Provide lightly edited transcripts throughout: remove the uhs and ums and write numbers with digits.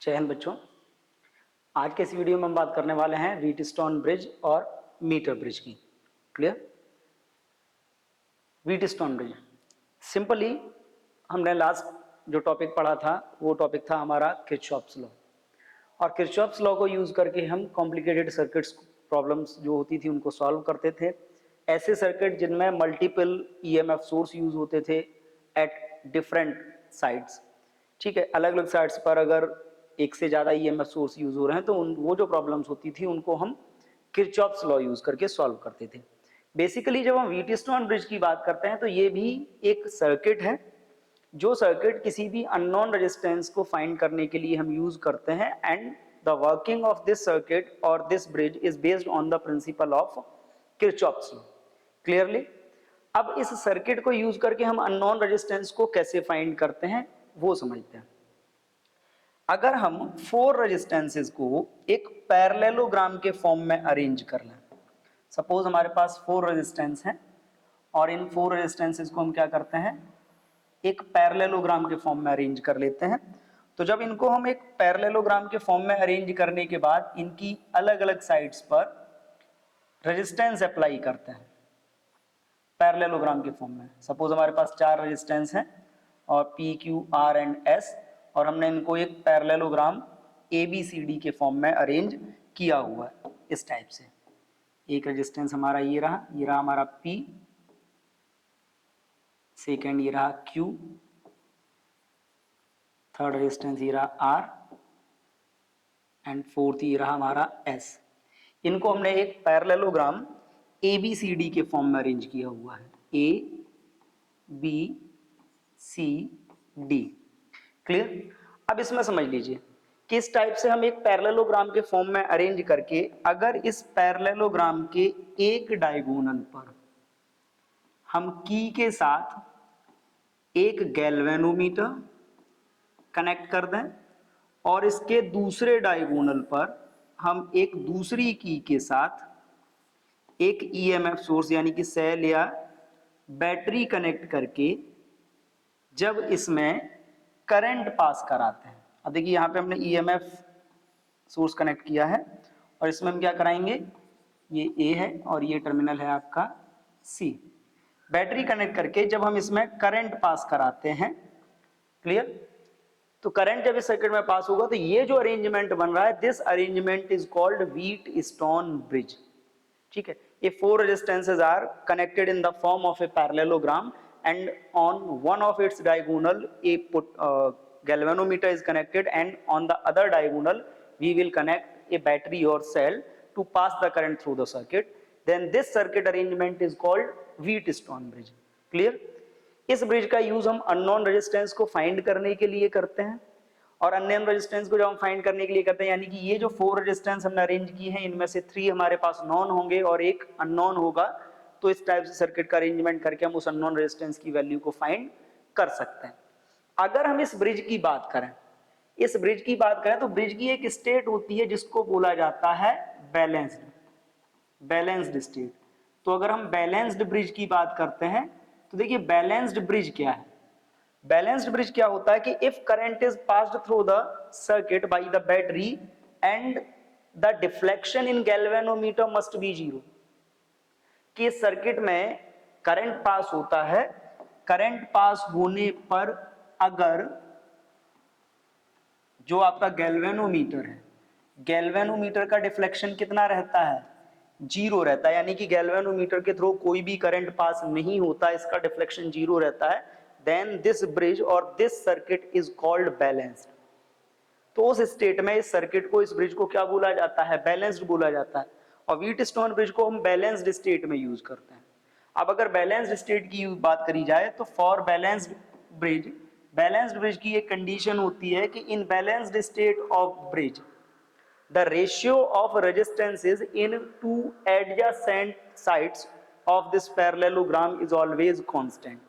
जय हिंद बच्चों। आज के इस वीडियो में हम बात करने वाले हैं व्हीटस्टोन ब्रिज और मीटर ब्रिज की। क्लियर? व्हीटस्टोन ब्रिज सिंपली हमने लास्ट जो टॉपिक पढ़ा था वो टॉपिक था हमारा किरचॉफ्स लॉ, और किरचॉफ्स लॉ को यूज करके हम कॉम्प्लिकेटेड सर्किट्स प्रॉब्लम्स जो होती थी उनको सॉल्व करते थे। ऐसे सर्किट जिनमें मल्टीपल ईएमएफ सोर्स यूज होते थे एट डिफरेंट साइड्स। ठीक है, अलग अलग साइड्स पर अगर एक से ज़्यादा ईएमएफ सोर्स यूज हो रहे हैं तो वो जो प्रॉब्लम्स होती थी उनको हम किरचॉफ्स लॉ यूज करके सॉल्व करते थे। बेसिकली जब हम व्हीटस्टोन ब्रिज की बात करते हैं तो ये भी एक सर्किट है, जो सर्किट किसी भी अननोन रेजिस्टेंस को फाइंड करने के लिए हम यूज करते हैं, and the working of this circuit और this bridge is based on the principle of Kirchhoff's law. Clearly? अब इस सर्किट को यूज करके हम अननोन रेजिस्टेंस को कैसे फाइंड करते हैं वो समझते हैं। अगर हम 4 रेजिस्टेंसेस को एक पैरेललोग्राम के फॉर्म में अरेंज कर लें, सपोज हमारे पास 4 रेजिस्टेंस हैं और इन 4 रेजिस्टेंसेस को हम क्या करते हैं, एक पैरेललोग्राम के फॉर्म में अरेंज कर लेते हैं। तो जब इनको हम एक पैरेललोग्राम के फॉर्म में अरेंज करने के बाद इनकी अलग अलग साइड्स पर रेजिस्टेंस अप्लाई करते हैं पैरेललोग्राम के फॉर्म में। सपोज हमारे पास 4 रेजिस्टेंस हैं और P, Q, R and S, और हमने इनको एक पैरेललोग्राम ABCD के फॉर्म में अरेंज किया हुआ है इस टाइप से। एक रेजिस्टेंस हमारा ये रहा हमारा P, सेकेंड ये रहा Q, थर्ड रेजिस्टेंस ये रहा R एंड फोर्थ ये रहा हमारा S। इनको हमने एक पैरेललोग्राम ABCD के फॉर्म में अरेंज किया हुआ है, ABCD। क्लियर? अब इसमें समझ लीजिए किस टाइप से हम एक पैरेललोग्राम के फॉर्म में अरेंज करके अगर इस पैरेललोग्राम के एक डायगोनल पर हम की के साथ एक गैल्वेनोमीटर कनेक्ट कर दें और इसके दूसरे डायगोनल पर हम एक दूसरी की के साथ एक ईएमएफ सोर्स यानी कि सेल या बैटरी कनेक्ट करके जब इसमें करंट पास कराते हैं। अब देखिए यहाँ पे हमने ईएमएफ सोर्स कनेक्ट किया है और इसमें हम क्या कराएंगे, ये ए है और ये टर्मिनल है आपका सी। बैटरी कनेक्ट करके जब हम इसमें करंट पास कराते हैं, क्लियर, तो करंट जब इस सर्किट में पास होगा तो ये जो अरेंजमेंट बन रहा है, this arrangement is called Wheatstone bridge. ठीक है, ये 4 resistances are connected in the form of a parallelogram and on one of its diagonal a galvanometer is connected, and on the other diagonal we will connect a battery or cell to pass the current through the circuit. Then this circuit arrangement is called Wheatstone bridge. Clear? इस bridge का use हम unknown resistance को find करने के लिए करते हैं, और अननोन रेजिस्टेंस को जब हम फाइंड करने के लिए करते हैं, यानी कि ये जो 4 रेजिस्टेंस हमने अरेंज की हैं इनमें से 3 हमारे पास नॉन होंगे और एक अननोन होगा, तो इस टाइप से सर्किट का अरेंजमेंट करके हम उस अननोन रेजिस्टेंस की वैल्यू को फाइंड कर सकते हैं। अगर हम इस ब्रिज की बात करें, तो ब्रिज की एक स्टेट होती है जिसको बोला जाता है बैलेंस्ड स्टेट। तो अगर हम बैलेंस्ड ब्रिज की बात करते हैं तो देखिए बैलेंस्ड ब्रिज क्या है। बैलेंस्ड ब्रिज क्या होता है कि if current is passed through the circuit by the battery and the deflection in galvanometer must be 0, कि सर्किट में करंट पास होता है, करंट पास होने पर अगर जो आपका गैल्वेनोमीटर है, गैल्वेनोमीटर का डिफ्लेक्शन कितना रहता है, 0 रहता है, यानी कि गैल्वेनोमीटर के थ्रू कोई भी करंट पास नहीं होता, इसका डिफ्लेक्शन 0 रहता है, देन दिस ब्रिज और this circuit is called balanced. तो उस स्टेट में इस सर्किट को, इस ब्रिज को क्या बोला जाता है, बैलेंस्ड बोला जाता है। और व्हीटस्टोन ब्रिज को हम बैलेंस्ड स्टेट में यूज करते हैं। अब अगर बैलेंस्ड स्टेट की बात करी जाए तो फॉर बैलेंस्ड ब्रिज की एक कंडीशन होती है कि इन balanced state of bridge the ratio of resistances in two adjacent sides of this parallelogram is always constant.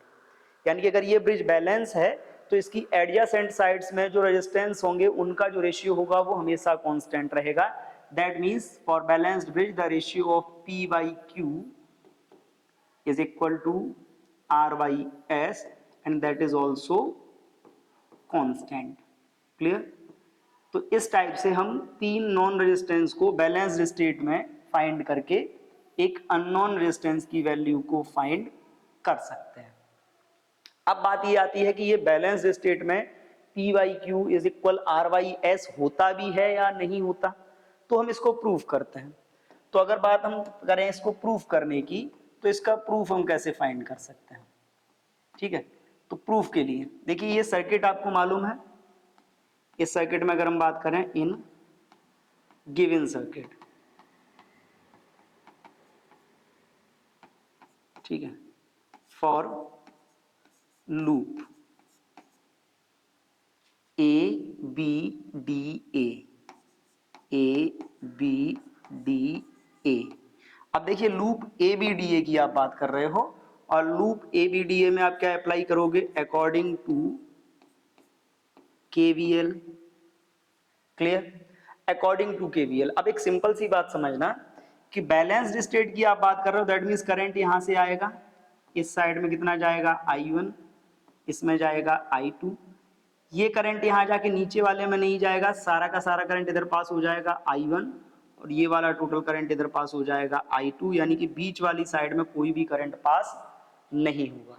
यानी कि अगर ये ब्रिज बैलेंस है तो इसकी एडजेसेंट साइड्स में जो रेजिस्टेंस होंगे उनका जो रेशियो होगा वो हमेशा कांस्टेंट रहेगा। That means for balanced bridge the ratio of P by Q is equal to R by S and that is also constant. Clear? तो इस टाइप से हम 3 नॉन रेजिस्टेंस को बैलेंस्ड स्टेट में फाइंड करके एक अननोन रेजिस्टेंस की value को फाइंड कर सकते हैं। अब बात ये आती है कि ये बैलेंस्ड स्टेट में P by Q is equal R by S होता भी है या नहीं होता, तो हम इसको प्रूफ करते हैं। तो अगर बात हम करें इसको प्रूफ करने की, तो इसका प्रूफ हम कैसे फाइंड कर सकते हैं? ठीक है, तो प्रूफ के लिए देखिए ये सर्किट आपको मालूम है। इस सर्किट में अगर हम बात करें इन गिवन सर्किट, ठीक है, for loop A B D A B D A. अब देखिए loop A B D A की आप बात कर रहे हो, और loop A B D A में आप क्या अप्लाई करोगे? According to KVL. Clear? According to KVL. अब एक सिंपल सी बात समझना कि बैलेंस्ड स्टेट की आप बात कर रहे हो, दैट मीन्स करंट यहां से आएगा, इस साइड में कितना जाएगा? I1, इसमें जाएगा I2। ये करंट यहां जाके नीचे वाले में नहीं जाएगा, सारा का सारा करंट इधर पास हो जाएगा I1, और ये वाला टोटल करंट इधर पास हो जाएगा I2, यानी कि बीच वाली साइड में कोई भी करंट पास नहीं होगा।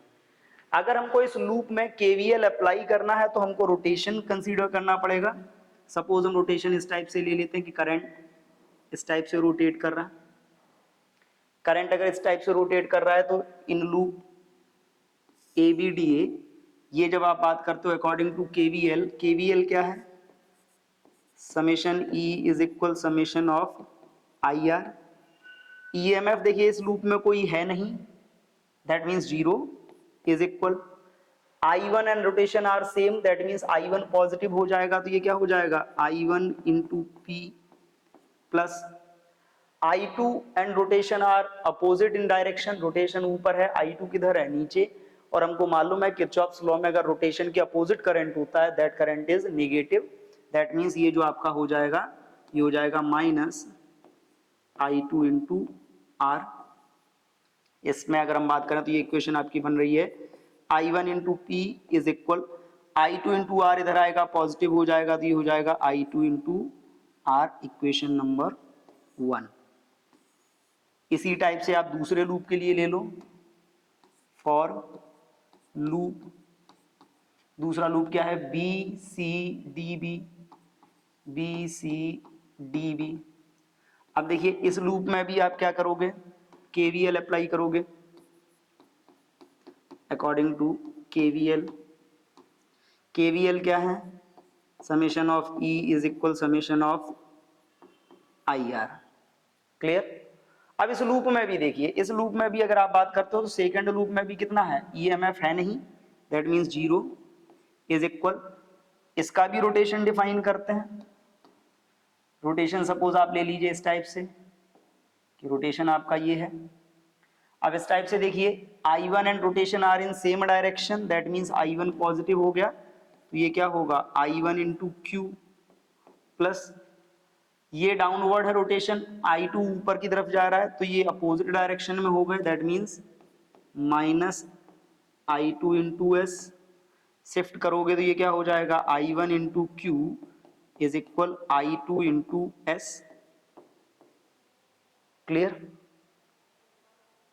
अगर हमको इस लूप में केवीएल अप्लाई करना है तो हमको रोटेशन कंसीडर करना पड़ेगा। सपोज हम रोटेशन इस टाइप से ले लेते हैं कि करंट इस टाइप से रोटेट कर रहा है। करंट अगर इस टाइप से रोटेट कर रहा है तो in loop A B D A, ये जब आप बात करते हो अकॉर्डिंग टू केवीएल, केवीएल क्या है? Summation E is equal summation of I R. EMF देखिए इस लूप में कोई है नहीं, that means zero, is equal I1 and rotation are same, that means I1 positive हो जाएगा, तो ये क्या हो जाएगा? I1 into P plus I2 and rotation are opposite in direction, rotation ऊपर है, I2 किधर है? नीचे। और हमको मालूम है किरचॉफ्स लॉ में अगर रोटेशन के अपोजिट करंट होता है that current is negative, that means ये जो आपका हो जाएगा, ये हो जाएगा माइनस I2 इंटू आर। इसमें अगर हम बात करें तो ये इक्वेशन आपकी बन रही है I1 into P is equal I2 into R, इधर आएगा पॉजिटिव हो जाएगा, तो ये हो जाएगा I2 into are, equation number 1। इसी टाइप से आप दूसरे लूप के लिए ले लो, फॉर लूप, दूसरा लूप क्या है? B C D B, B C D B. अब देखिए इस लूप में भी आप क्या करोगे? केवीएल अप्लाई करोगे अकॉर्डिंग टू केवीएल। केवीएल क्या है? Summation of E is equal summation of I R. Clear? अब इस लूप में भी देखिए, इस लूप में भी अगर आप बात करते हो तो सेकंड लूप में भी कितना है? ईएमएफ है नहीं, that means zero, is equal, इसका भी रोटेशन डिफाइन करते हैं। रोटेशन सपोज आप ले लीजिए इस टाइप से कि रोटेशन आपका ये है। अब इस टाइप से देखिए I1 and rotation are in same direction, that means I1 positive हो गया, तो ये क्या होगा? I1 इंटू क्यू प्लस ये डाउनवर्ड है रोटेशन, I2 ऊपर की तरफ जा रहा है, तो ये अपोजिट डायरेक्शन में हो गए, that means minus I2 into S. Shift करोगे तो ये क्या हो जाएगा? I1 into Q is equal I2 into S. Clear?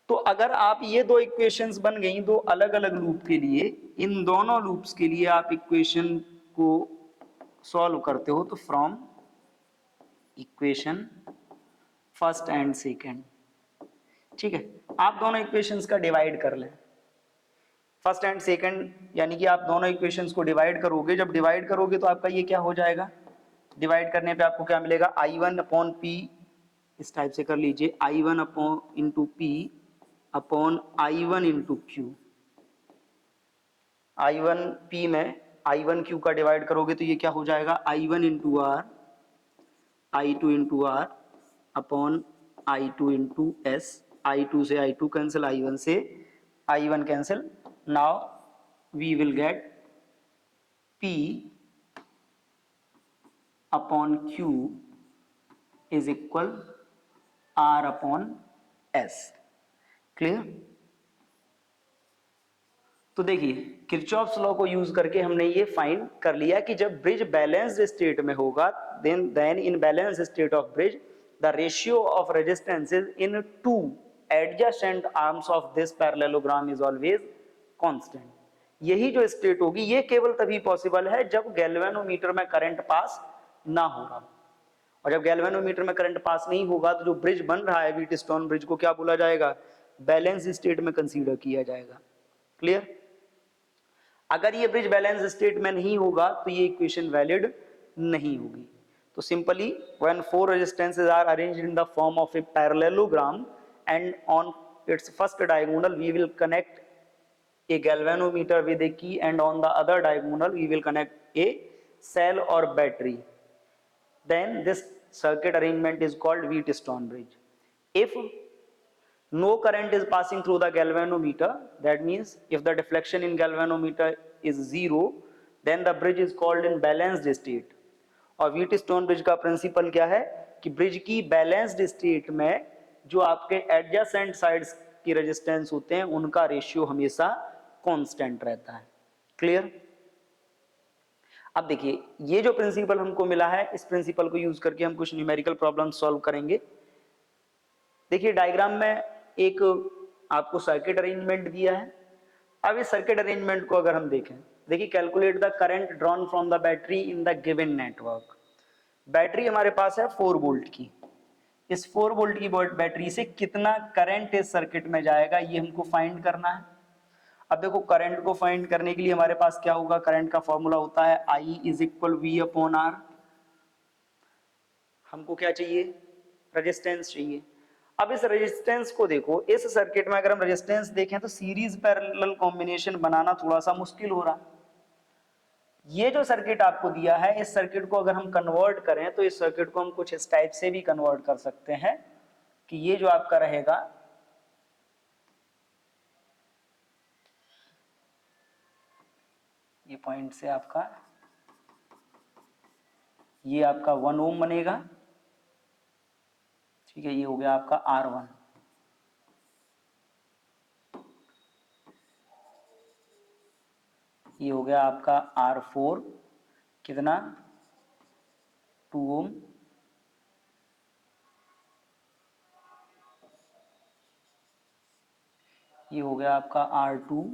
तो अगर आप ये दो इक्वेशंस बन गई दो अलग अलग लूप के लिए, इन दोनों लूप्स के लिए आप इक्वेशन को सॉल्व करते हो तो from equation first and second, ठीक है, आप दोनों इक्वेशंस का डिवाइड कर लें, फर्स्ट एंड सेकेंड, यानी कि आप दोनों इक्वेशंस को डिवाइड करोगे। जब डिवाइड करोगे तो आपका ये क्या हो जाएगा? डिवाइड करने पे आपको क्या मिलेगा? I1 अपॉन पी, इस टाइप से कर लीजिए, I1 upon into P upon I1 into Q. I1 P में I1 क्यू का डिवाइड करोगे तो ये क्या हो जाएगा? I1 into R, I2 into R upon I2 into S. I2 से I2 कैंसिल, I1 से I1 cancel. Now we will get P upon Q is equal R upon S। Clear? तो देखिए किरचॉफ्स लॉ को use करके हमने ये find कर लिया कि जब ब्रिज बैलेंस्ड स्टेट में होगा then in balance state of bridge the ratio of resistances in two adjacent arms of this parallelogram is always constant. यही जो स्टेट होगी ये केवल तभी पॉसिबल है जब गैल्वेनोमीटर में करंट पास ना हो रहा, और जब गैल्वेनोमीटर में करंट पास नहीं होगा तो जो ब्रिज बन रहा है व्हीटस्टोन ब्रिज को क्या बोला जाएगा, बैलेंस स्टेट में कंसीडर किया जाएगा। क्लियर? अगर ये ब्रिज बैलेंस स्टेट में नहीं होगा तो ये इक्वेशन वैलिड नहीं होगी। तो simply when four resistances are arranged in the form of a parallelogram and on its first diagonal we will connect a galvanometer with a key and on the other diagonal we will connect a cell or battery, then this circuit arrangement is called Wheatstone bridge. If no current is passing through the galvanometer, that means if the deflection in galvanometer is zero, then the bridge is called in balanced state. और Wheatstone bridge का principal क्या है कि bridge की balanced state में जो आपके adjacent sides की रेजिस्टेंस होते हैं उनका रेशियो हमेशा कांस्टेंट रहता है। क्लियर? अब देखिए ये जो प्रिंसिपल हमको मिला है इस प्रिंसिपल को यूज करके हम कुछ न्यूमेरिकल प्रॉब्लम सॉल्व करेंगे। देखिए डायग्राम में एक आपको सर्किट अरेंजमेंट दिया है। अब इस सर्किट अरेंजमेंट को अगर हम देखें, देखिए calculate the current drawn from the battery in the given network. Battery हमारे पास है 4 वोल्ट की, इस 4 वोल्ट की बैटरी से कितना करंट इस सर्किट में जाएगा ये हमको फाइंड करना है। अब देखो करंट को फाइंड करने के लिए हमारे पास क्या होगा, करंट का फॉर्मूला होता है I इज इक्वल V/R। हमको क्या चाहिए, रेजिस्टेंस चाहिए। अब इस रेजिस्टेंस को देखो, इस सर्किट में अगर हम रेजिस्टेंस देखें तो सीरीज पैरेलल कॉम्बिनेशन बनाना थोड़ा सा मुश्किल हो रहा। ये जो सर्किट आपको दिया है इस सर्किट को अगर हम कन्वर्ट करें तो इस सर्किट को हम कुछ इस टाइप से भी कन्वर्ट कर सकते हैं कि ये जो आपका रहेगा ये पॉइंट से आपका ये आपका 1 ओम बनेगा, ठीक है, ये हो गया आपका R1। ये हो गया आपका R4 कितना 2 ओम, ये हो गया आपका R2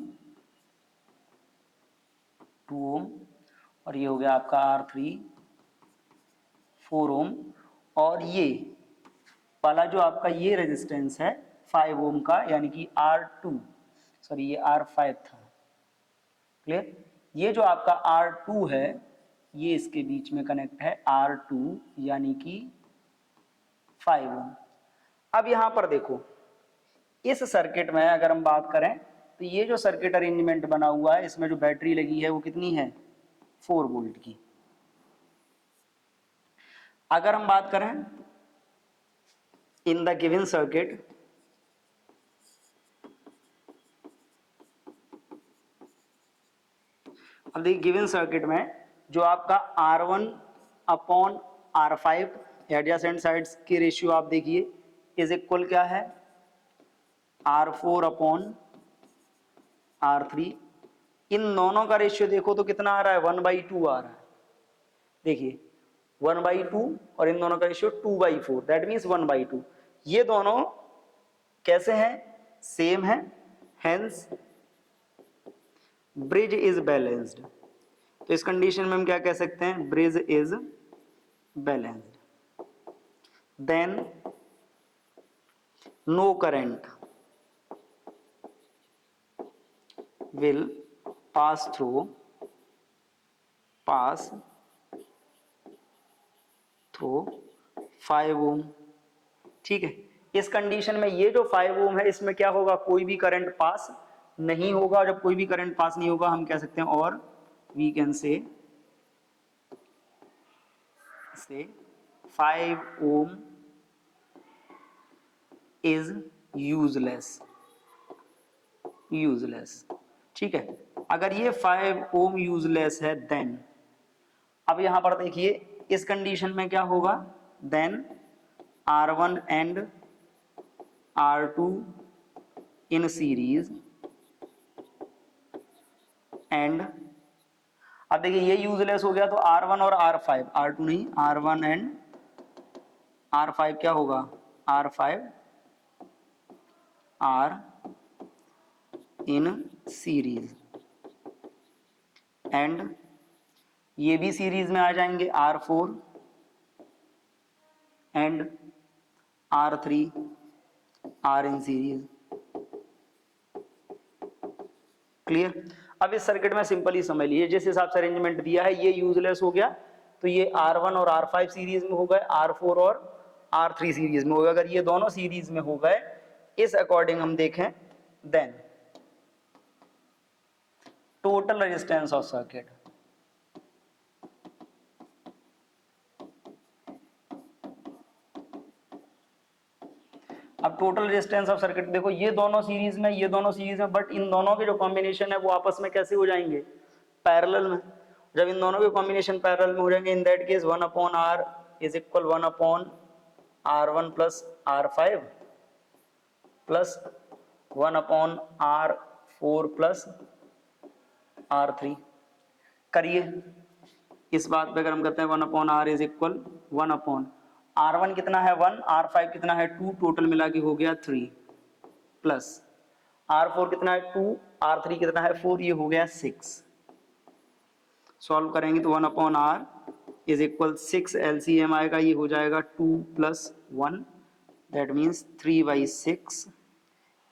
2 ओम, और ये हो गया आपका R3 4 ओम, और ये वाला जो आपका ये रेजिस्टेंस है 5 ओम का यानी कि R2 सॉरी ये R5 था। क्लियर? ये जो आपका R2 है ये इसके बीच में कनेक्ट है R2 यानी कि 5 ओम। अब यहां पर देखो इस सर्किट में अगर हम बात करें तो ये जो सर्किट अरेंजमेंट बना हुआ है इसमें जो बैटरी लगी है वो कितनी है 4 वोल्ट की। अगर हम बात करें इन द गिवन सर्किट अब देखिए गिवन सर्किट में जो आपका R1 upon R5 adjacent sides की रेशियो आप देखिए इज इक्वल क्या है R4 अपॉन R3। इन दोनों का रेशियो देखो तो कितना आ रहा है 1/2 आ रहा है। देखिए 1/2 और इन दोनों का रेशियो 2/4 दैट मीन्स 1/2। ये दोनों कैसे हैं, सेम है, हेंस ब्रिज इज बैलेंस्ड। तो इस कंडीशन में हम क्या कह सकते हैं, bridge is balanced, then no current will pass through 5 ohm. ठीक है, इस कंडीशन में ये जो 5 ओम है इसमें क्या होगा, कोई भी करंट पास नहीं होगा। जब कोई भी करंट पास नहीं होगा हम कह सकते हैं और we can say 5 Om is useless. ठीक है, अगर ये 5 ओम यूजलेस है देन अब यहां पर देखिए इस कंडीशन में क्या होगा, then R1 and R2 in series and अब देखिए ये यूजलेस हो गया तो R1 और R5, R2 नहीं, R1 एंड R5 क्या होगा, R5 are in series and ये भी सीरीज में आ जाएंगे R4 and R3 are in series. Clear. अब इस सर्किट में सिंपली समझ लीजिए जिस हिसाब से अरेंजमेंट दिया है ये यूजलेस हो गया तो ये R1 और R5 सीरीज में हो गए, R4 और R3 सीरीज में हो गए। अगर ये दोनों सीरीज में हो गए इस अकॉर्डिंग हम देखें then total resistance of circuit, अब टोटल रेजिस्टेंस ऑफ सर्किट देखो ये दोनों सीरीज में, ये दोनों सीरीज में, बट इन दोनों के जो कॉम्बिनेशन है वो आपस में कैसे हो जाएंगे, पैरेलल में। जब इन दोनों के कॉम्बिनेशन पैरेलल में हो जाएंगे in that case 1/R is equal 1/R1 plus R5 plus 1/R4 plus R3। करिए इस बात पे अगर हम करते हैं 1/R इज इक्वल 1/R1 कितना है 1, R5 कितना है 2, टोटल मिला के हो गया 3 प्लस R4 कितना है 2, R3 कितना है 4, ये हो गया 6। सॉल्व करेंगे तो 1/R इज इक्वल 6 LCM आएगा, ये हो जाएगा 2 प्लस 1 दैट मीन्स 3/6,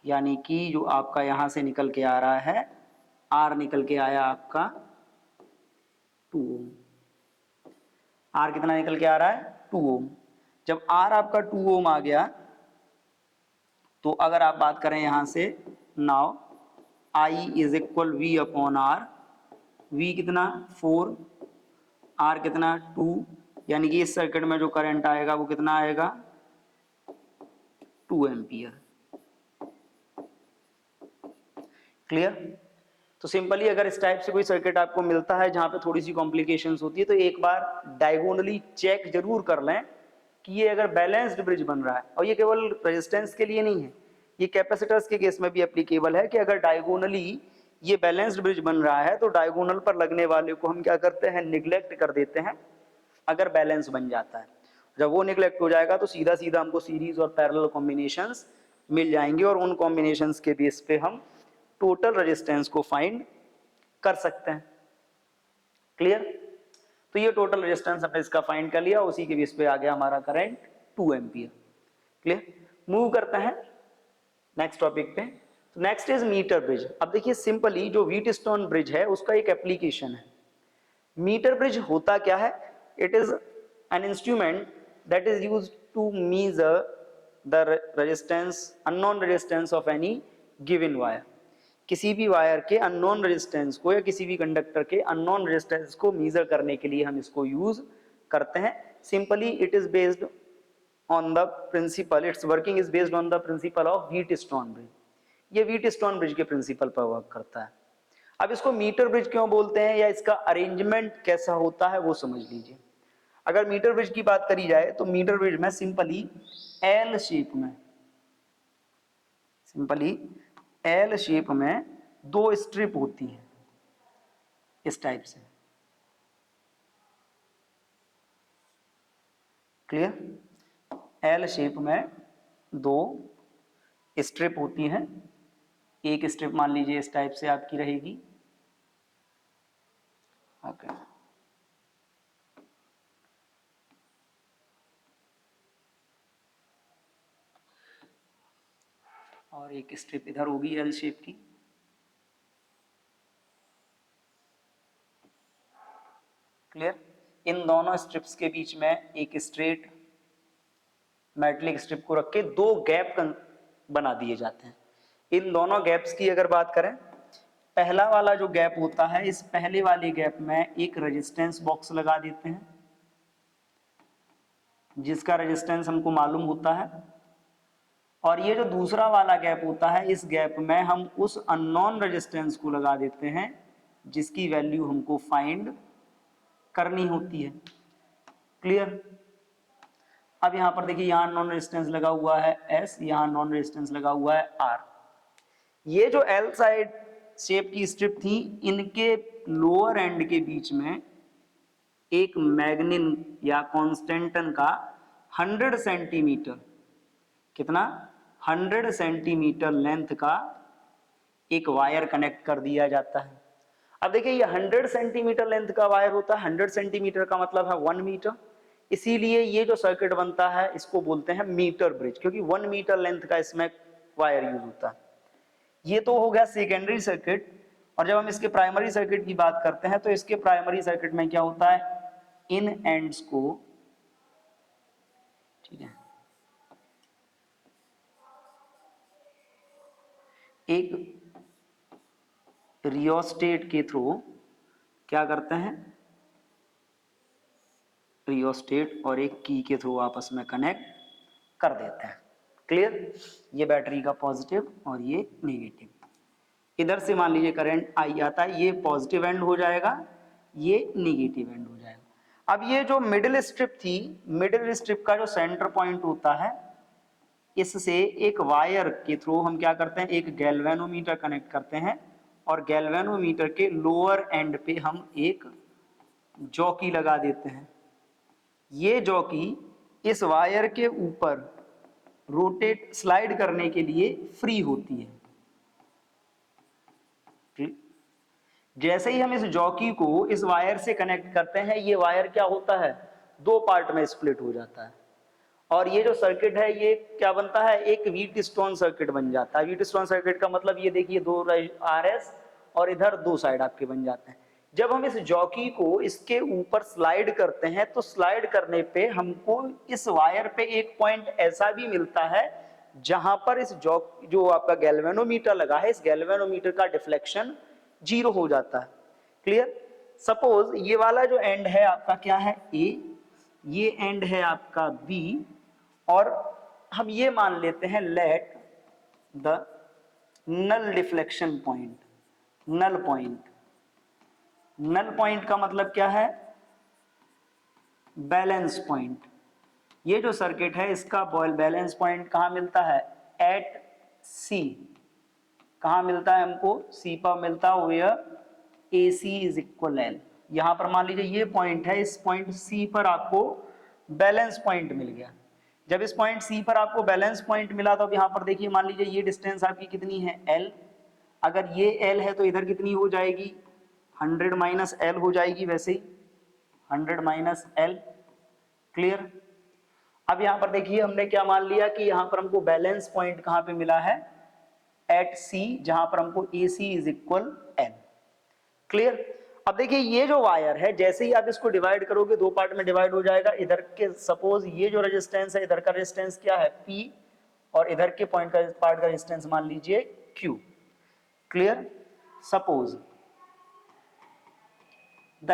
यानी कि जो आपका यहां से निकल के आ रहा है R निकल के आया आपका 2 ओम। R कितना निकल के आ रहा है 2 ओम। जब R आपका 2 ओम आ गया तो अगर आप बात करें यहां से now I is equal V/R, V कितना 4, R कितना 2, यानी कि इस सर्किट में जो करंट आएगा वो कितना आएगा 2 एम्पियर। क्लियर। तो सिंपली अगर इस टाइप से कोई सर्किट आपको मिलता है जहां पे थोड़ी सी कॉम्प्लिकेशंस होती है तो एक बार डायगोनली चेक जरूर कर लें कि ये अगर बैलेंस्ड ब्रिज बन रहा है, और ये केवल रेजिस्टेंस के लिए नहीं है, ये कैपेसिटर्स के केस में भी एप्लीकेबल है कि अगर डायगोनली ये बैलेंस्ड ब्रिज बन रहा है तो डायगोनल पर लगने वाले को हम क्या करते हैं निग्लेक्ट कर देते हैं अगर बैलेंस बन जाता है। जब वो निग्लेक्ट हो जाएगा तो सीधा सीधा हमको सीरीज और पैरेलल कॉम्बिनेशंस मिल जाएंगे और उन कॉम्बिनेशंस के बेस पे हम टोटल रेजिस्टेंस को फाइंड कर सकते हैं। क्लियर। तो ये टोटल रेजिस्टेंस हमने इसका फाइंड कर लिया, उसी के बेस पे आ गया हमारा करंट 2 एम्पियर। क्लियर। मूव करते हैं नेक्स्ट टॉपिक पे। तो नेक्स्ट इज मीटर ब्रिज। अब देखिए सिंपली जो व्हीटस्टोन ब्रिज है उसका एक एप्लीकेशन है। मीटर ब्रिज होता क्या है, it is an instrument that is used to measure the resistance unknown resistance of any given wire. किसी भी वायर के अननोन रेजिस्टेंस को या किसी भी कंडक्टर के अननोन रेजिस्टेंस को मेजर करने के लिए हम इसको यूज करते हैं। Simply it is based on the principle, it's working is based on the principle of Wheatstone bridge. ये व्हीटस्टोन ब्रिज के प्रिंसिपल पर वर्क करता है। अब इसको मीटर ब्रिज क्यों बोलते हैं या इसका अरेंजमेंट कैसा होता है वो समझ लीजिए। अगर मीटर ब्रिज की बात करी जाए तो मीटर ब्रिज में सिंपली एल शेप में 2 स्ट्रिप होती हैं इस टाइप से। क्लियर। एल शेप में 2 स्ट्रिप होती हैं, एक स्ट्रिप मान लीजिए इस टाइप से आपकी रहेगी। ओके और एक स्ट्रिप इधर होगी एल शेप की। क्लियर। इन दोनों स्ट्रिप्स के बीच में एक स्ट्रेट मेटलिक स्ट्रिप को रख के 2 गैप बना दिए जाते हैं। इन दोनों गैप्स की अगर बात करें, पहला वाला जो गैप होता है इस पहले वाले गैप में एक रेजिस्टेंस बॉक्स लगा देते हैं जिसका रेजिस्टेंस हमको मालूम होता है, और ये जो दूसरा वाला गैप होता है इस गैप में हम उस अननोन रेजिस्टेंस को लगा देते हैं जिसकी वैल्यू हमको फाइंड करनी होती है। क्लियर। अब यहां पर देखिए यहां नॉन रेजिस्टेंस लगा हुआ है S, यहां नॉन रेजिस्टेंस लगा हुआ है R। ये जो L साइड शेप की स्ट्रिप थी, इनके लोअर एंड के बीच में एक मैग्निन या कॉन्स्टेंटन का 100 सेंटीमीटर, कितना 100 सेंटीमीटर लेंथ का एक वायर कनेक्ट कर दिया जाता है। अब देखिए ये 100 सेंटीमीटर लेंथ का वायर होता है, 100 सेंटीमीटर का मतलब है 1 मीटर, इसीलिए ये जो सर्किट बनता है इसको बोलते हैं मीटर ब्रिज, क्योंकि 1 मीटर लेंथ का इसमें वायर यूज होता है। ये तो हो गया सेकेंडरी सर्किट। और जब हम इसके प्राइमरी सर्किट की बात करते हैं तो इसके प्राइमरी सर्किट में क्या होता है, इन एंड्स को, ठीक है, एक रियोस्टेट के थ्रू क्या करते हैं, रियोस्टेट और एक की के थ्रू आपस में कनेक्ट कर देते हैं। क्लियर, ये बैटरी का पॉजिटिव और ये नेगेटिव। इधर से मान लीजिए करंट आई आता है, ये पॉजिटिव एंड हो जाएगा, ये नेगेटिव एंड हो जाएगा। अब ये जो मिडिल स्ट्रिप थी, मिडिल स्ट्रिप का जो सेंटर पॉइंट होता है, इससे एक वायर के थ्रू हम क्या करते हैं, एक गैल्वेनोमीटर कनेक्ट करते हैं और गैल्वेनोमीटर के लोअर एंड पे हम एक जॉकी लगा देते हैं। ये जॉकी इस वायर के ऊपर रोटेट स्लाइड करने के लिए फ्री होती है। जैसे ही हम इस जॉकी को इस वायर से कनेक्ट करते हैं, ये वायर क्या होता है, दो पार्ट में स्प्लिट हो जाता है और ये जो सर्किट है ये क्या बनता है, एक व्हीटस्टोन सर्किट बन जाता है। व्हीटस्टोन सर्किट का मतलब ये देखिए, दो आरएस और इधर दो साइड आपके बन जाते हैं। जब हम इस जॉकी को इसके ऊपर स्लाइड करते हैं तो स्लाइड करने पे हमको इस वायर पे एक पॉइंट ऐसा भी मिलता है जहां पर इस जो आपका गैल्वेनोमीटर लगा है, इस गैल्वेनोमीटर का डिफ्लेक्शन 0 हो जाता है। क्लियर, सपोज ये वाला जो एंड है आपका क्या है, ए, ये एंड है आपका बी, और हम ये मान लेते हैं let the null deflection point, null point. Null point का मतलब क्या है, बैलेंस पॉइंट। ये जो सर्किट है इसका बैलेंस पॉइंट कहां मिलता है, एट सी। कहां मिलता है हमको, सी पर मिलता है, where A C is equal L. यहां पर मान लीजिए ये पॉइंट है, इस पॉइंट सी पर आपको बैलेंस पॉइंट मिल गया। जब इस पॉइंट सी पर आपको बैलेंस पॉइंट मिला तो अब यहां पर देखिए, मान लीजिए ये डिस्टेंस आपकी कितनी है, एल। अगर ये एल है तो इधर कितनी हो जाएगी, 100 माइनस एल हो जाएगी, वैसे ही 100 माइनस एल। क्लियर, अब यहां पर देखिए हमने क्या मान लिया कि यहां पर हमको बैलेंस पॉइंट कहां पे मिला है, एट सी, जहां पर हमको ए C is equal L. Clear, अब देखिए ये जो वायर है, जैसे ही आप इसको डिवाइड करोगे, दो पार्ट में डिवाइड हो जाएगा। इधर के सपोज ये जो रेजिस्टेंस है, इधर का रेजिस्टेंस क्या है, पी, और इधर के पॉइंट का पार्ट का रेजिस्टेंस मान लीजिए Q. Clear, suppose the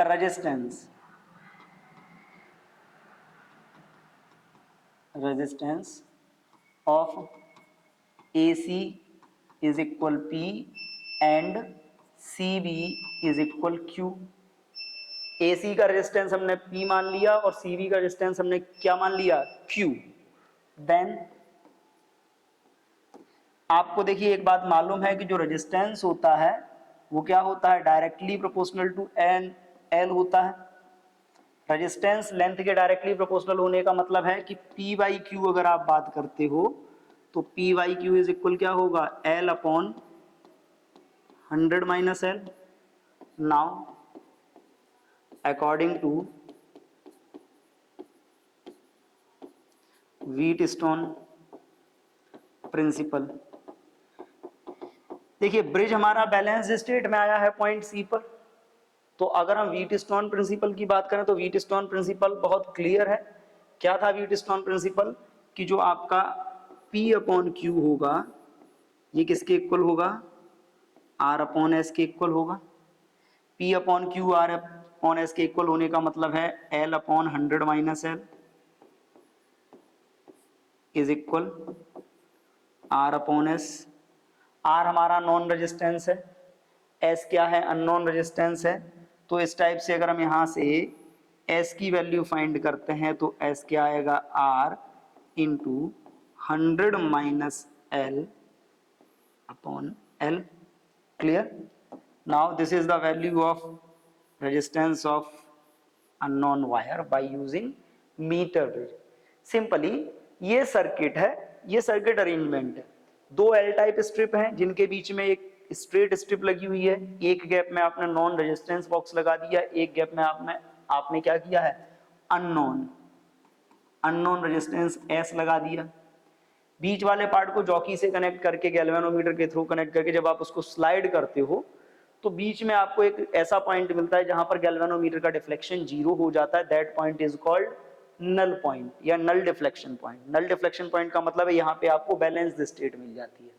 resistance of AC is equal P and CB is equal Q। AC का रेजिस्टेंस हमने P मान लिया और CB का रेजिस्टेंस हमने क्या मान लिया, Q। देन आपको देखिए एक बात मालूम है कि जो रेजिस्टेंस होता है वो क्या होता है, डायरेक्टली प्रोपोर्शनल टू एल होता है। रेजिस्टेंस लेंथ के डायरेक्टली प्रोपोर्शनल होने का मतलब है कि P बाई क्यू अगर आप बात करते हो तो P by Q is equal क्या होगा, L upon 100 minus L. Now according to Wheatstone principle, देखिए ब्रिज हमारा बैलेंस स्टेट में आया है पॉइंट सी पर, तो अगर हम व्हीटस्टोन प्रिंसिपल की बात करें तो व्हीटस्टोन प्रिंसिपल बहुत क्लियर है। क्या था व्हीटस्टोन प्रिंसिपल, कि जो आपका P अपॉन क्यू होगा ये किसके इक्वल होगा, R अपॉन एस के इक्वल होगा। P upon Q R upon S के इक्वल होने का मतलब है L upon 100 minus L is equal R upon S. R हमारा नॉन रेजिस्टेंस है, S क्या है, अननोन रेजिस्टेंस है। तो इस टाइप से अगर हम यहाँ से S की वैल्यू फाइंड करते हैं तो S क्या आएगा, R into 100 minus L upon L. Clear? Now this is the value of resistance of unknown wire by using meter bridge. Simply ये सर्किट है, ये सर्किट अरेंजमेंट है। दो एल टाइप स्ट्रिप हैं जिनके बीच में एक स्ट्रेट स्ट्रिप लगी हुई है। एक गैप में आपने नॉन रेजिस्टेंस बॉक्स लगा दिया, एक गैप में आपने क्या किया है, अननोन रेजिस्टेंस एस लगा दिया। बीच वाले पार्ट को जॉकी से कनेक्ट करके, गैल्वेनोमीटर के थ्रू कनेक्ट करके जब आप उसको स्लाइड करते हो तो बीच में आपको एक ऐसा पॉइंट मिलता है जहां पर गैल्वेनोमीटर का डिफ्लेक्शन 0 हो जाता है। That point is called null point या null deflection point. Null deflection point का मतलब है यहाँ पे आपको बैलेंस्ड स्टेट मिल जाती है।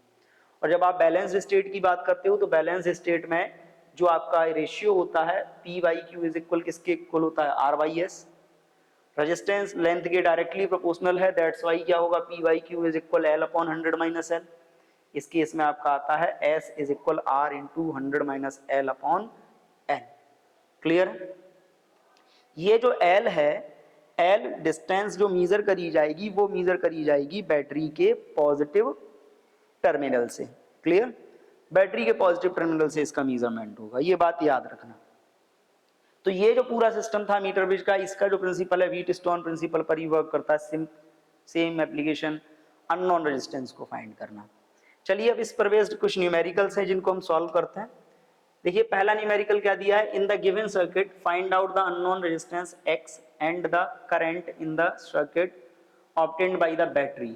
और जब आप बैलेंस्ड स्टेट की बात करते हो तो बैलेंस्ड स्टेट में जो आपका रेशियो होता है P by Q is equal किसके इक्वल होता है, R by S. Resistance length के डायरेक्टली प्रोपोर्शनल है, दैट्स वाई क्या होगा, P by Q is equal L upon 100 minus L. इस केस में आपका आता है S is equal R into 100 minus L upon L. Clear? ये जो एल है, एल डिस्टेंस जो मीजर करी जाएगी वो मीजर करी जाएगी बैटरी के पॉजिटिव टर्मिनल से। क्लियर? बैटरी के पॉजिटिव टर्मिनल से इसका मेजरमेंट होगा, ये बात याद रखना। तो ये जो पूरा सिस्टम था मीटर ब्रिज का, इसका जो प्रिंसिपल है व्हीटस्टोन प्रिंसिपल पर ही वर्क करता है। सेम एप्लीकेशन, अननोन रेजिस्टेंस को फाइंड करना। चलिए अब इस पर बेस्ड कुछ न्यूमेरिकल्स हैं जिनको हम सॉल्व करते हैं। देखिए पहला न्यूमेरिकल क्या दिया है, in the given circuit find out the unknown resistance x and the current in the circuit obtained by the battery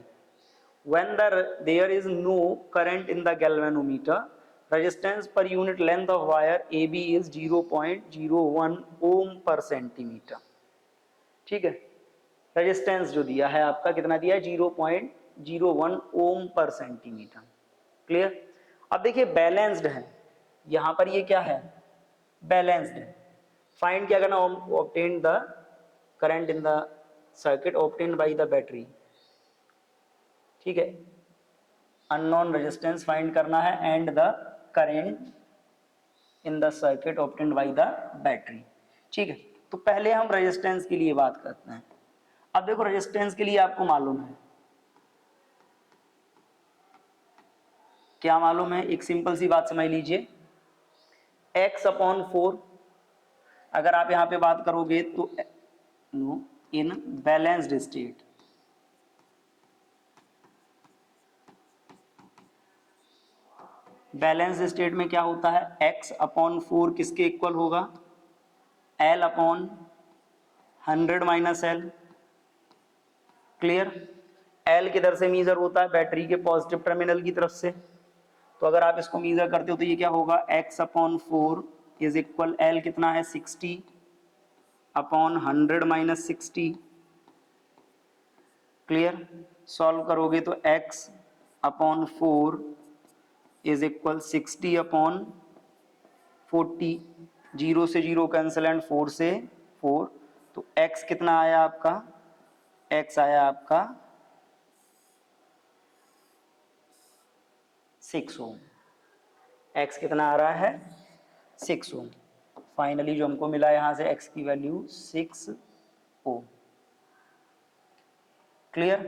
when there is no current in the galvanometer. Resistance per unit length of wire AB is 0.01 ohm per centimeter. ठीक है, resistance जो दिया है आपका कितना दिया है, 0.01 ओम पर सेंटीमीटर। क्लियर? अब देखिए बैलेंस्ड है, यहां पर ये क्या है, बैलेंस्ड है। फाइंड क्या करना, obtain the current in the circuit obtained by the battery. ठीक है, अननोन रेजिस्टेंस फाइंड करना है and the current in the circuit obtained by the battery. ठीक है, तो पहले हम रेजिस्टेंस के लिए बात करते हैं। अब देखो रेजिस्टेंस के लिए आपको मालूम है क्या, मालूम है, एक सिंपल सी बात समझ लीजिए, x अपॉन 4। अगर आप यहां पे बात करोगे तो इन बैलेंस्ड स्टेट, बैलेंस स्टेट में क्या होता है, x अपॉन 4 किसके इक्वल होगा, l upon 100 minus L. Clear? l किधर से मीजर होता है, बैटरी के पॉजिटिव टर्मिनल की तरफ से। तो अगर आप इसको मीजर करते हो तो ये क्या होगा, x upon 4 is equal l कितना है 60 अपॉन 100 माइनस 60। क्लियर? सॉल्व करोगे तो x upon 4 is equal 60 upon 40, 0 से 0 कैंसिल एंड 4 से 4, तो x कितना आया आपका, x आया आपका 6 ओम। x कितना आ रहा है, 6 ओम। फाइनली जो हमको मिला यहां से x की वैल्यू 6 ओम। क्लियर?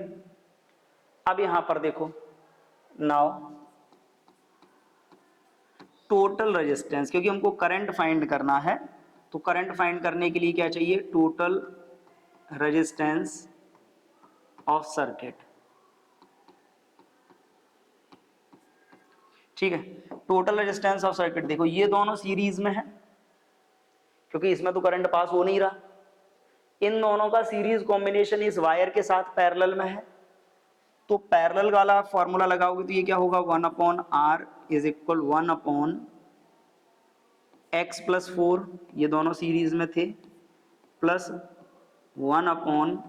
अब यहां पर देखो, नाउ टोटल रेजिस्टेंस, क्योंकि हमको करंट फाइंड करना है तो करंट फाइंड करने के लिए क्या चाहिए, टोटल रेजिस्टेंस ऑफ सर्किट। ठीक है, टोटल रेजिस्टेंस ऑफ सर्किट, देखो ये दोनों सीरीज में है क्योंकि इसमें तो करंट पास हो नहीं रहा। इन दोनों का सीरीज कॉम्बिनेशन इस वायर के साथ पैरेलल में है, तो पैरेलल वाला फॉर्मूला लगाओगे तो ये क्या होगा, 1 upon R is equal 1 upon x plus 4, ये दोनों सीरीज में थे, plus 1 upon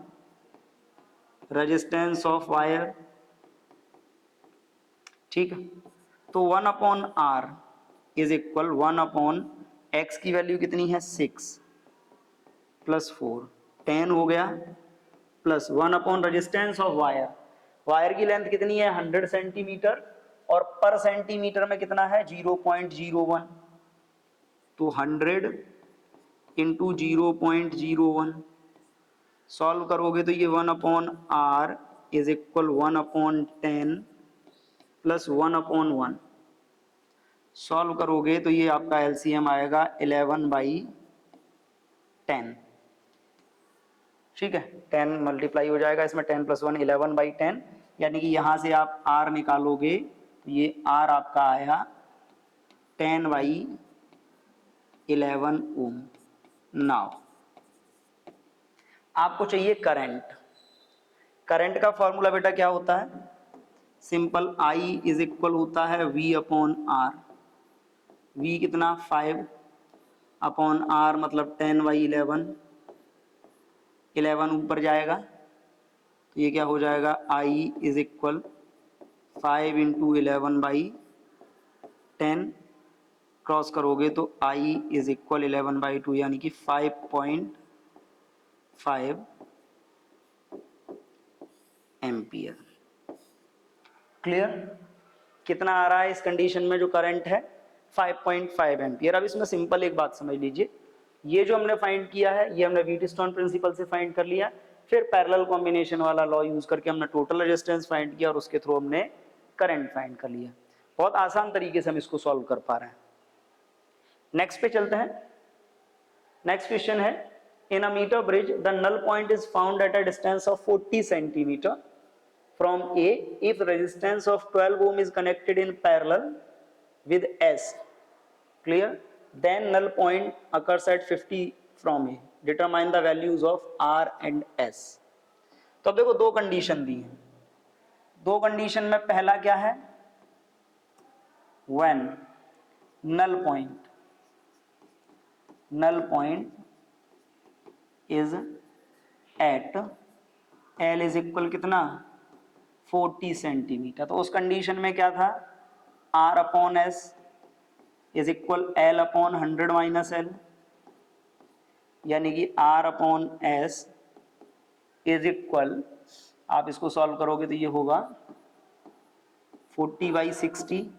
resistance of wire. ठीक है, तो 1 upon R is equal 1 upon x की वैल्यू कितनी है 6 प्लस 4 10 हो गया, plus 1 upon resistance of wire. Wire की लेंथ कितनी है 100 सेंटीमीटर और पर सेंटीमीटर में कितना है 0.01, तो 100 इंटू 0.01 सॉल्व करोगे तो ये 1 upon R is equal 1 upon 10 plus 1 upon 1 solve करोगे तो ये आपका एलसीएम आएगा 11/10। ठीक है, 10 मल्टीप्लाई हो जाएगा इसमें, 10 + 1 11/10, यानी कि यहाँ से आप R निकालोगे तो ये R आपका आया 10/11 ओम। नाउ आपको चाहिए करंट। करंट का फॉर्मूला बेटा क्या होता है? सिंपल, I इज इक्वल होता है V/R। V कितना? 5/R मतलब 10/11। 11 ऊपर जाएगा तो ये क्या हो जाएगा? I is equal 5 × 11/10। क्रॉस करोगे तो I इज इक्वल 11/2 यानी कि 5.5 एम्पियर। क्लियर? कितना आ रहा है इस कंडीशन में जो करंट है? 5.5 एम्पियर। अब इसमें सिंपल एक बात समझ लीजिए, ये जो हमने फाइंड किया है ये हमने व्हीटस्टोन प्रिंसिपल से फाइंड कर लिया, फिर पैरेलल कॉम्बिनेशन वाला लॉ यूज करके हमने टोटल रेजिस्टेंस फाइंड किया और उसके थ्रू हमने करंट फाइंड कर लिया। बहुत आसान तरीके से हम इसको सॉल्व कर पा रहे हैं। नेक्स्ट पे चलते हैं। नेक्स्ट क्वेश्चन है, in a metre bridge the null point is found at a distance of 40 centimetre from A if resistance of 12 ohm is connected in parallel with S. Clear? Then null point occurs at 50 from A. Determine the values of R and S. तो अब देखो दो condition दी है। दो condition में पहला क्या है? When null point is at L is equal कितना? 40 सेंटीमीटर। तो उस कंडीशन में क्या था? R/S is equal L/100 - L, यानी कि R/S इज इक्वल, आप इसको सॉल्व करोगे तो ये होगा 40/60।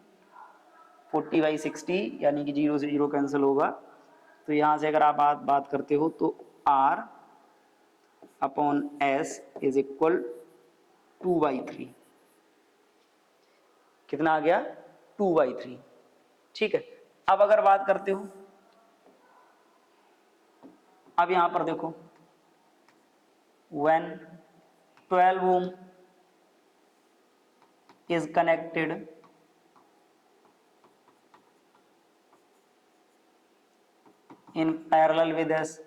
40/60 यानी कि 0 से 0 कैंसिल होगा, तो यहां से अगर आप बात करते हो तो R/S इज इक्वल 2/3। कितना आ गया? 2/3। ठीक है, अब अगर बात करते हो, अब यहां पर देखो, when 12 ohm is connected in parallel with S,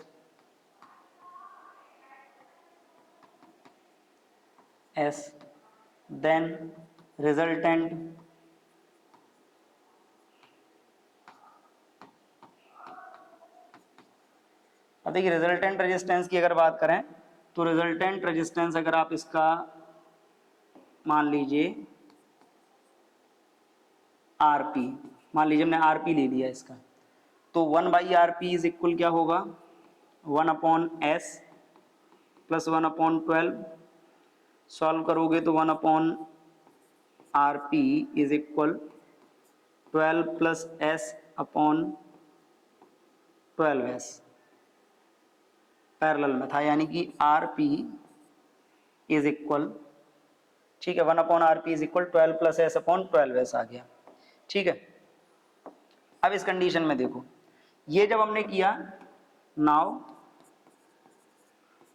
then resultant अब देखिए रिजल्टेंट रेजिस्टेंस की अगर बात करें तो रिजल्टेंट रेजिस्टेंस अगर आप इसका मान लीजिए आरपी, मान लीजिए हमने आरपी ले लिया इसका, तो 1/RP इज इक्वल क्या होगा? 1/S plus 1/12। सॉल्व करोगे तो 1/RP is equal 12 + S/12S। Parallel में था यानी कि RP इज इक्वल, ठीक है, 1/RP इज इक्वल 12 + S/12S आ गया। ठीक है, अब इस कंडीशन में देखो, ये जब हमने किया, now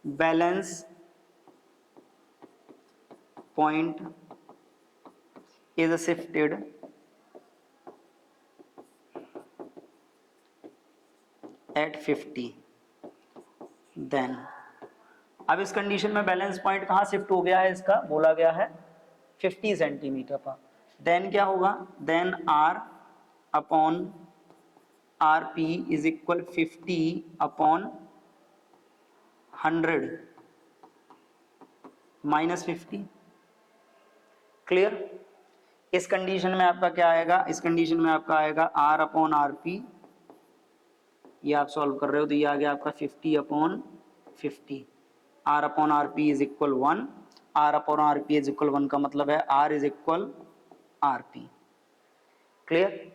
balance point is shifted at 50। Then अब इस कंडीशन में बैलेंस पॉइंट कहाँ शिफ्ट हो गया है? इसका बोला गया है 50 सेंटीमीटर पर। देन क्या होगा? Then R/RP is equal 50/100 - 50। Clear? इस कंडीशन में आपका क्या आएगा? इस कंडीशन में आपका आएगा R/RP, ये आप सॉल्व कर रहे हो तो ये आ गया आपका 50/50। R/RP is equal 1। R/RP is equal 1 का मतलब है R is equal RP। Clear?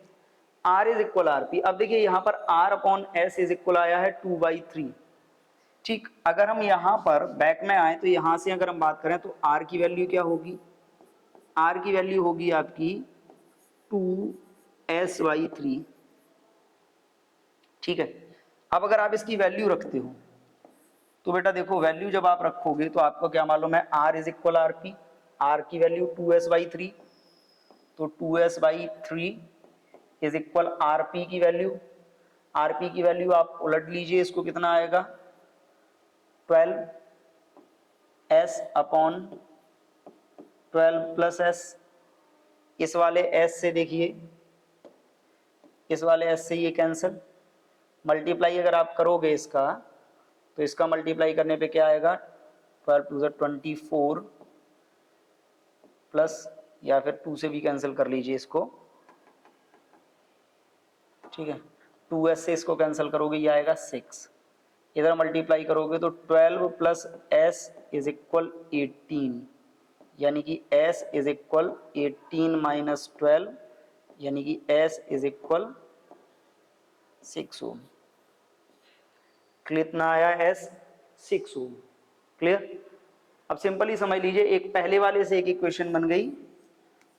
R is equal RP। अब देखिए यहां पर R/S इज इक्वल आया है 2/3। ठीक, अगर हम यहां पर बैक में आए तो यहां से अगर हम बात करें तो R की वैल्यू क्या होगी? R की वैल्यू होगी आपकी SY3, ठीक है। अब अगर आप इसकी वैल्यू रखते हो तो बेटा देखो वैल्यू जब आप रखोगे तो आपको क्या मालूम है, R is equal R P, R की वैल्यू 2S/3, तो 2S/3 is equal R P की वैल्यू, आर पी की वैल्यू आप उलट लीजिए, इसको कितना आएगा 12S अपॉन 12 प्लस S, इस वाले S से देखिए, इस वाले S से ये कैंसिल, मल्टीप्लाई अगर आप करोगे इसका तो इसका मल्टीप्लाई करने पे क्या आएगा 12 टू 24 प्लस, या फिर 2 से भी कैंसिल कर लीजिए इसको, ठीक है। 2S से इसको कैंसिल करोगे ये आएगा 6, इधर मल्टीप्लाई करोगे तो 12 प्लस S इज इक्वल 18, यानी कि S इज इक्वल 18 माइनस 12, यानी कि S इज इक्वल 6 ओम। कितना आया S 6 ओम, क्लियर। अब सिंपली समझ लीजिए, एक पहले वाले से एक इक्वेशन बन गई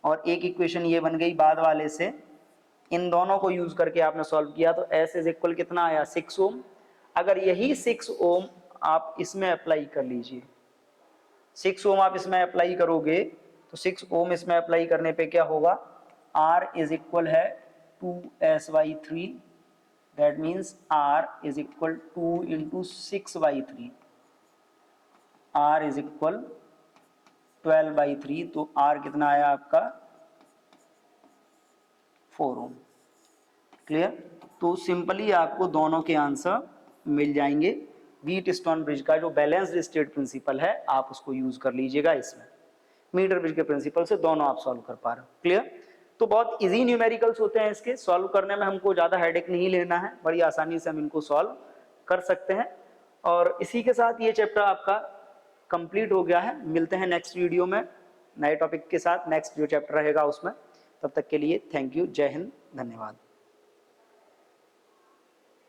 और एक इक्वेशन ये बन गई बाद वाले से, इन दोनों को यूज करके आपने सॉल्व किया तो S इज इक्वल कितना आया 6 ओम। अगर यही 6 ओम आप इसमें अप्लाई कर लीजिए, 6 ओम आप इसमें अप्लाई करोगे तो 6 ओम इसमें अप्लाई करने पे क्या होगा, R इज इक्वल है 2S/3, that means R is equal 2 into 6/3, R is equal 12/3, तो R कितना आया आपका 4 ओम, क्लियर। तो सिंपली आपको दोनों के आंसर मिल जाएंगे। व्हीट स्टोन ब्रिज का जो बैलेंस्ड स्टेट प्रिंसिपल है आप उसको यूज कर लीजिएगा, इसमें मीटर ब्रिज के प्रिंसिपल से दोनों आप सॉल्व कर पा रहे हो, क्लियर। तो बहुत इजी न्यूमेरिकल्स होते हैं, इसके सॉल्व करने में हमको ज्यादा हेडेक नहीं लेना है, बड़ी आसानी से हम इनको सॉल्व कर सकते हैं। और इसी के साथ ये चैप्टर आपका कंप्लीट हो गया है। मिलते हैं नेक्स्ट वीडियो में नए टॉपिक के साथ, नेक्स्ट जो चैप्टर रहेगा उसमें। तब तक के लिए थैंक यू, जय हिंद, धन्यवाद।